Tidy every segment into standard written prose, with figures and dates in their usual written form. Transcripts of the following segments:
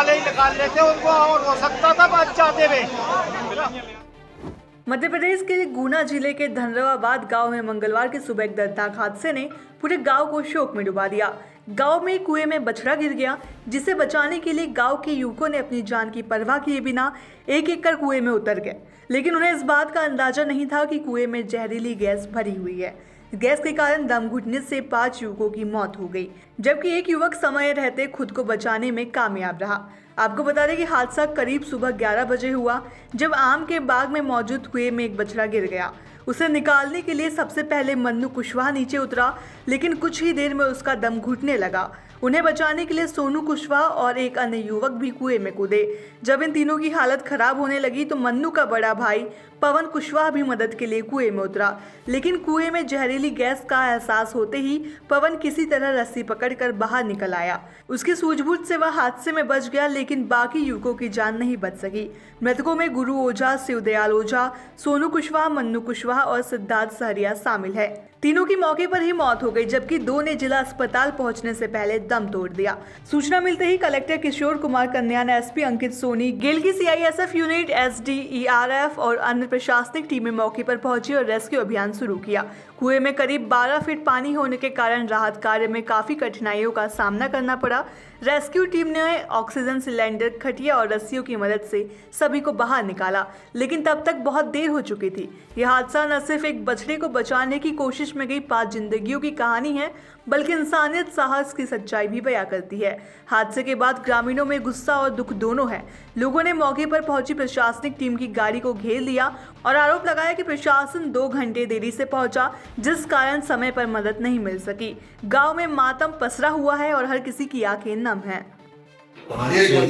वाले ही निकाल लेते, उनको और हो सकता था बच जाते वे। मध्य प्रदेश के गुना जिले के धनराबाद गांव में मंगलवार की सुबह एक दर्दनाक हादसे ने पूरे गांव को शोक में डुबा दिया। गांव में कुएं में बछड़ा गिर गया, जिसे बचाने के लिए गांव के युवकों ने अपनी जान की परवाह किए बिना एक एक कर कुएं में उतर गए। लेकिन उन्हें इस बात का अंदाजा नहीं था कि कुएं में जहरीली गैस भरी हुई है। गैस के कारण दम घुटने से 5 युवकों की मौत हो गई, जबकि एक युवक समय रहते खुद को बचाने में कामयाब रहा। आपको बता दें कि हादसा करीब सुबह 11 बजे हुआ, जब आम के बाग में मौजूद कुएं में एक बछड़ा गिर गया। उसे निकालने के लिए सबसे पहले मन्नू कुशवाहा नीचे उतरा, लेकिन कुछ ही देर में उसका दम घुटने लगा। उन्हें बचाने के लिए सोनू कुशवाहा और एक अन्य युवक भी कुएं में कूदे। जब इन तीनों की हालत खराब होने लगी तो मन्नू का बड़ा भाई पवन कुशवाहा भी मदद के लिए कुएं में उतरा, लेकिन कुएं में जहरीली गैस का एहसास होते ही पवन किसी तरह रस्सी पकड़कर बाहर निकल आया। उसकी सूझबूझ से वह हादसे में बच गया, लेकिन बाकी युवकों की जान नहीं बच सकी। मृतकों में गुरु ओझा, शिवदयाल ओझा, सोनू कुशवाहा, मन्नू कुशवाहा और सिद्धार्थ सहरिया शामिल है। तीनों की मौके पर ही मौत हो गई, जबकि 2 ने जिला अस्पताल पहुंचने से पहले दम तोड़ दिया। सूचना मिलते ही कलेक्टर किशोर कुमार कन्या ने एसपी अंकित सोनी, गेल की सीआईएसएफ यूनिट, एसडीईआरएफ और अन्य प्रशासनिक टीमें मौके पर पहुंची और रेस्क्यू अभियान शुरू किया। कुएं में करीब 12 फीट पानी होने के कारण राहत कार्य में काफी कठिनाइयों का सामना करना पड़ा। रेस्क्यू टीम ने ऑक्सीजन सिलेंडर, खटिया और रस्सियों की मदद से सभी को बाहर निकाला, लेकिन तब तक बहुत देर हो चुकी थी। यह हादसा न सिर्फ एक बछड़े को बचाने की कोशिश में गई 5 जिंदगियों की कहानी है, बल्कि इंसानियत, साहस की सच्चाई भी बयां करती है। हादसे के बाद ग्रामीणों में गुस्सा और दुख दोनों है। लोगों ने मौके पर पहुंची प्रशासनिक टीम की गाड़ी को घेर लिया और आरोप लगाया कि प्रशासन 2 घंटे देरी से पहुंचा, जिस कारण समय पर मदद नहीं मिल सकी। गांव में मातम पसरा हुआ है और हर किसी की आंखें नम हैं।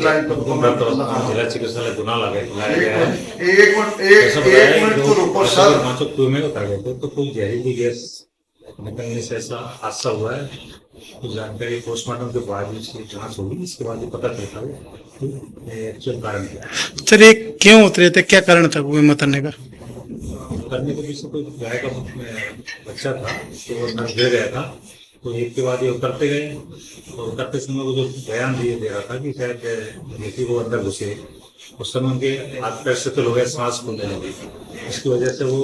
जिला चिकित्सालय गुना लाया गया है। एक मिनट तो रुको सर। कुएं में उतर गए थे तो कोई जहरीली गैस निकलने से ऐसा हादसा हुआ है। तो जानकारी पोस्टमार्टम के बाद इसकी जांच होगी, इसके बाद ये पता चलता है कि एक्चुअल कारण क्या है। सर ये क्यों उतरे थे, क्या कारण था कुएं में उतरने का? करने के पीछे कोई गाय का बच्चा था तो वो नर गिर गया था, तो एक के बाद ये उतरते गए और उतरते समय वो जो बयान दे रहा था कि शायद व्यक्ति को अंदर घुसे, उस समय उनके हाथ पैर शिथिल हो गए, सांस फूलने लगी। इसकी वजह से वो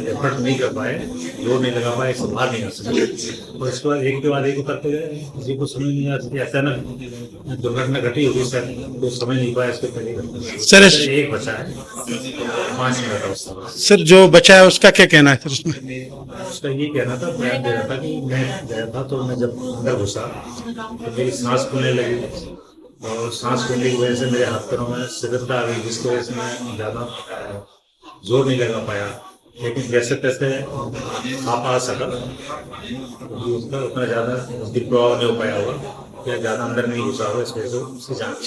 एफर्ट नहीं कर पाए, जोर नहीं लगा पाए, इससे बाहर नहीं आ सके। और इसके बाद एक के बाद एक उतरते गए, किसी को समझ नहीं आ सकी। अचानक दुर्घटना घटी होगी, शायद तो समझ नहीं पाया इसके पहले। सर एक बचा है, 5 मिनट का उसका। सर जो बचा है उसका क्या कहना है सर? उसमें उसका ये कहना था, बयान दे रहा था कि मैं गया था तो मैं जब अंदर घुसा तो मेरी सांस फूलने लगी और सांस फूलने की वजह से मेरे हाथ पैरों में शिथिलता आ गई, जिसकी वजह से मैं ज़्यादा जोर नहीं लगा पाया। लेकिन जैसे तैसे आ सका, क्योंकि उसका उतना ज़्यादा प्रभाव नहीं हो पाया होगा या ज़्यादा अंदर नहीं घुसा होगा, इस वजह से उसकी जाँच